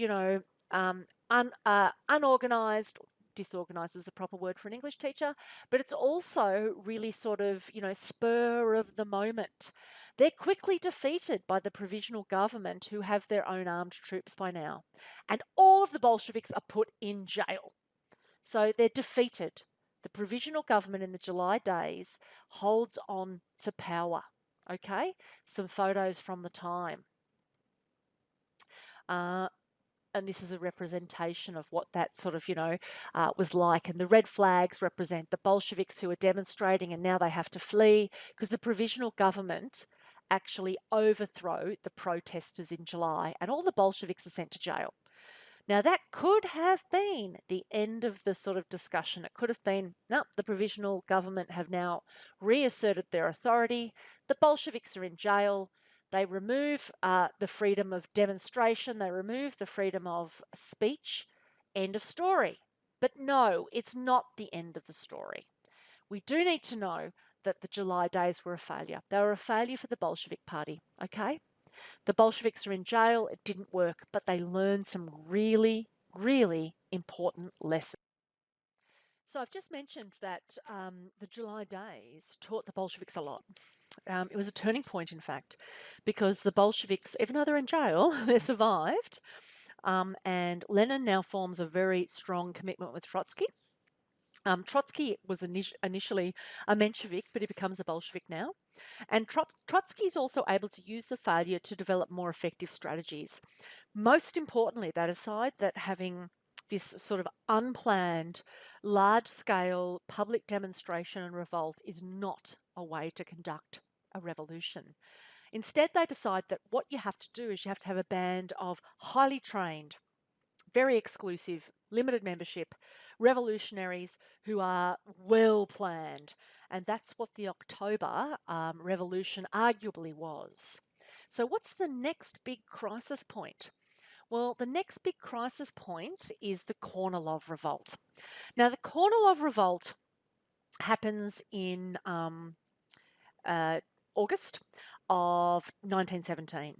Speaker 1: unorganized. Disorganized is the proper word for an English teacher, but it's also really sort of, spur of the moment. They're quickly defeated by the provisional government who have their own armed troops by now. And all of the Bolsheviks are put in jail. So they're defeated. The provisional government in the July days holds on to power. Okay, some photos from the time. And this is a representation of what that sort of, was like. And the red flags represent the Bolsheviks who are demonstrating, and now they have to flee because the provisional government actually overthrow the protesters in July, and all the Bolsheviks are sent to jail. Now, that could have been the end of the sort of discussion. It could have been, no, the provisional government have now reasserted their authority. The Bolsheviks are in jail. They remove the freedom of demonstration. They remove the freedom of speech. End of story. But no, it's not the end of the story. We do need to know that the July days were a failure. They were a failure for the Bolshevik Party, okay? The Bolsheviks are in jail. It didn't work, but they learned some really, really important lessons. So I've just mentioned that the July days taught the Bolsheviks a lot. It was a turning point, in fact, because the Bolsheviks, even though they're in jail, they survived. And Lenin now forms a very strong commitment with Trotsky. Trotsky was initially a Menshevik, but he becomes a Bolshevik now. And Trotsky is also able to use the failure to develop more effective strategies. Most importantly, they decide that having this sort of unplanned, large-scale public demonstration and revolt is not a way to conduct a revolution. Instead, they decide that what you have to do is you have to have a band of highly trained, very exclusive, limited membership revolutionaries who are well planned. And that's what the October Revolution arguably was. So, what's the next big crisis point? Well, the next big crisis point is the Kornilov Revolt. Now, the Kornilov Revolt happens in August of 1917.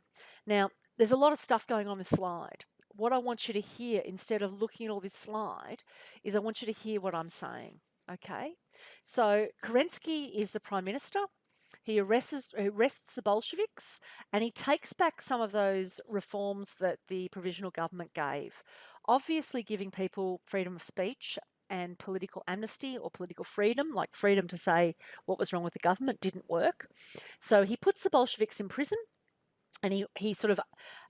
Speaker 1: Now, there's a lot of stuff going on this slide. What I want you to hear, instead of looking at all this slide, is I want you to hear what I'm saying, okay? So Kerensky is the Prime Minister. He arrests the Bolsheviks, and he takes back some of those reforms that the provisional government gave, obviously giving people freedom of speech and political amnesty or political freedom, like freedom to say what was wrong with the government, didn't work. So he puts the Bolsheviks in prison, and he sort of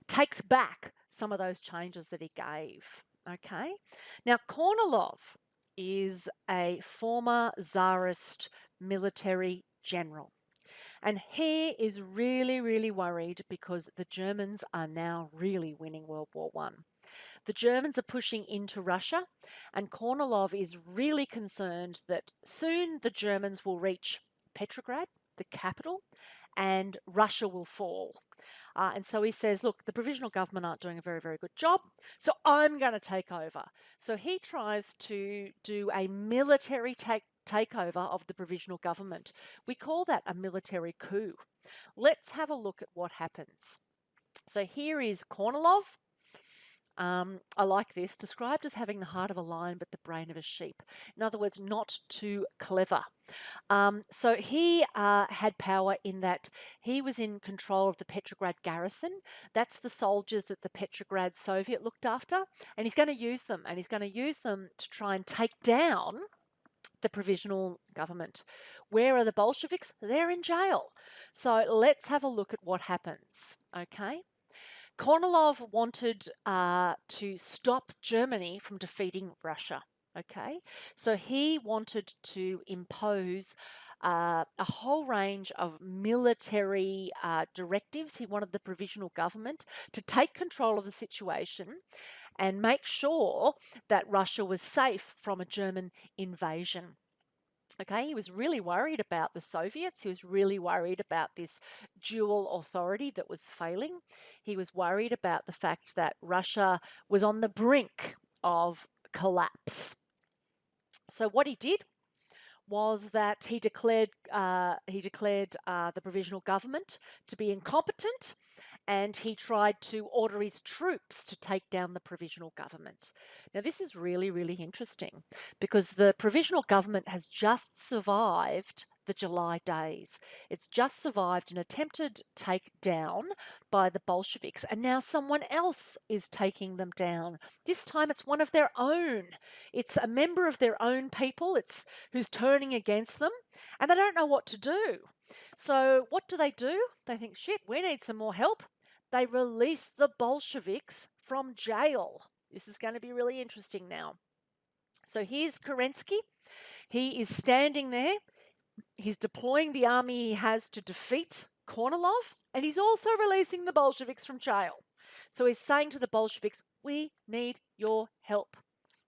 Speaker 1: takes back some of those changes that he gave. Okay. Now, Kornilov is a former Tsarist military general. And he is really, really worried because the Germans are now really winning World War One. The Germans are pushing into Russia, and Kornilov is really concerned that soon the Germans will reach Petrograd, the capital, and Russia will fall. And so he says, look, the provisional government aren't doing a very, very good job, so I'm going to take over. So he tries to do a military takeover of the provisional government. We call that a military coup. Let's have a look at what happens. So here is Kornilov. I like this, described as having the heart of a lion but the brain of a sheep. In other words, not too clever. So he had power in that he was in control of the Petrograd garrison. That's the soldiers that the Petrograd Soviet looked after. And he's going to use them. And he's going to use them to try and take down the provisional government. Where are the Bolsheviks? They're in jail. So let's have a look at what happens. Okay. Kornilov wanted to stop Germany from defeating Russia. Okay, so he wanted to impose a whole range of military directives. He wanted the provisional government to take control of the situation and make sure that Russia was safe from a German invasion. Okay, he was really worried about the Soviets. He was really worried about this dual authority that was failing. He was worried about the fact that Russia was on the brink of collapse. So what he did was that he declared the provisional government to be incompetent, and he tried to order his troops to take down the provisional government. Now, this is really, really interesting because the provisional government has just survived the July days. It's just survived an attempted takedown by the Bolsheviks, and now someone else is taking them down. This time it's one of their own. It's a member of their own people. It's who's turning against them, and they don't know what to do. So what do? They think, shit, we need some more help. They release the Bolsheviks from jail. This is going to be really interesting now. So here's Kerensky. He is standing there. He's deploying the army he has to defeat Kornilov, and he's also releasing the Bolsheviks from jail. So he's saying to the Bolsheviks, we need your help.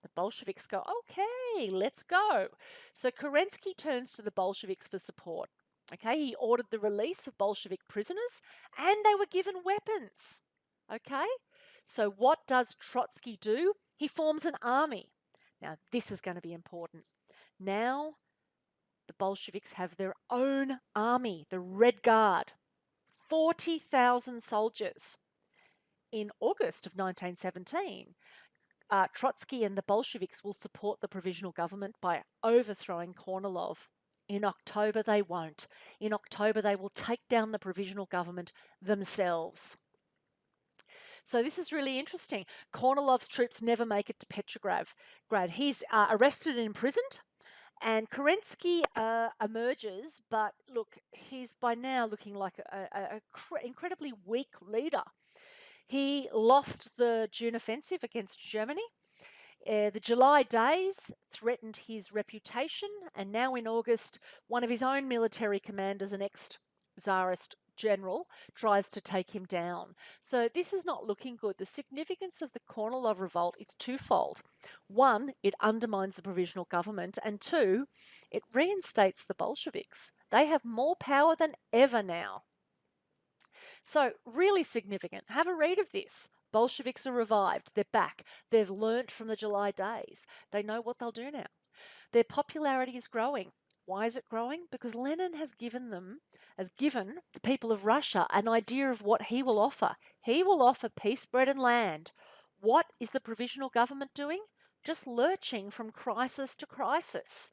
Speaker 1: The Bolsheviks go, okay, let's go. So Kerensky turns to the Bolsheviks for support. Okay, he ordered the release of Bolshevik prisoners and they were given weapons. Okay, so what does Trotsky do? He forms an army. Now, this is going to be important. Now, the Bolsheviks have their own army, the Red Guard, 40,000 soldiers. In August of 1917, Trotsky and the Bolsheviks will support the provisional government by overthrowing Kornilov. In October, they won't. In October, they will take down the provisional government themselves. So this is really interesting. Kornilov's troops never make it to Petrograd. He's arrested and imprisoned, and Kerensky emerges, but look, he's by now looking like an incredibly weak leader. He lost the June offensive against Germany. The July days threatened his reputation, and now in August, one of his own military commanders, an ex-Tsarist general, tries to take him down. So this is not looking good. The significance of the Kornilov revolt is twofold. One, it undermines the provisional government, and two, it reinstates the Bolsheviks. They have more power than ever now. So really significant. Have a read of this. Bolsheviks are revived. They're back. They've learnt from the July days. They know what they'll do now. Their popularity is growing. Why is it growing? Because Lenin has given the people of Russia an idea of what he will offer. He will offer peace, bread and land. What is the provisional government doing? Just lurching from crisis to crisis.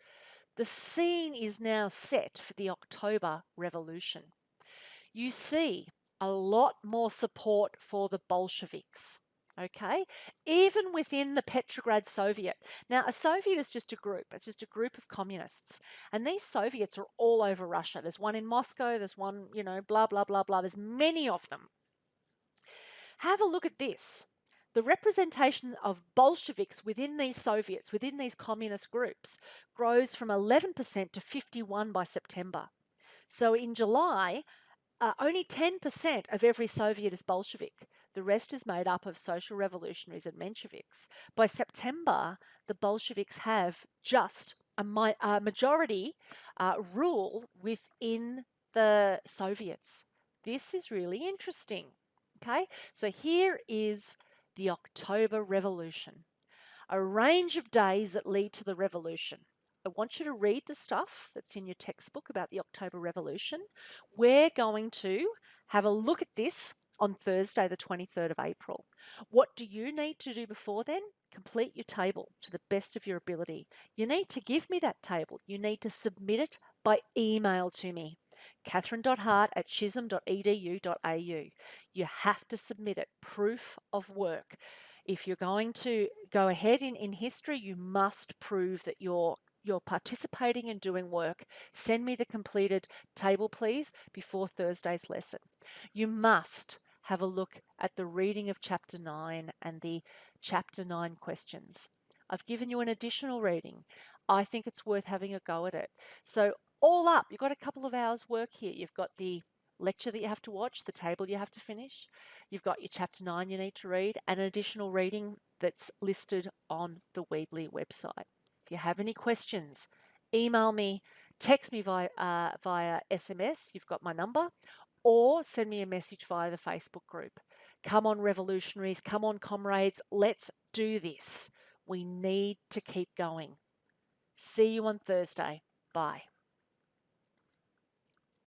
Speaker 1: The scene is now set for the October Revolution. You see a lot more support for the Bolsheviks, okay? Even within the Petrograd Soviet. Now, a Soviet is just a group. It's just a group of communists. And these Soviets are all over Russia. There's one in Moscow. There's one, blah, blah, blah, blah. There's many of them. Have a look at this. The representation of Bolsheviks within these Soviets, within these communist groups, grows from 11% to 51% by September. So in July, only 10% of every Soviet is Bolshevik. The rest is made up of social revolutionaries and Mensheviks. By September, the Bolsheviks have just a majority rule within the Soviets. This is really interesting. Okay, so here is the October Revolution. A range of days that lead to the revolution. I want you to read the stuff that's in your textbook about the October Revolution. We're going to have a look at this on Thursday, the 23rd of April. What do you need to do before then? Complete your table to the best of your ability. You need to give me that table. You need to submit it by email to me. catherine.hart@chisholm.edu.au. You have to submit it, proof of work. If you're going to go ahead in history, you must prove that you're participating and doing work. Send me the completed table, please, before Thursday's lesson. You must have a look at the reading of Chapter 9 and the Chapter 9 questions. I've given you an additional reading. I think it's worth having a go at it. So all up, you've got a couple of hours work here. You've got the lecture that you have to watch, the table you have to finish. You've got your Chapter 9 you need to read, and an additional reading that's listed on the Weebly website. If you have any questions, email me, text me via SMS, you've got my number, or send me a message via the Facebook group. Come on, revolutionaries, come on, comrades, let's do this. We need to keep going. See you on Thursday. Bye.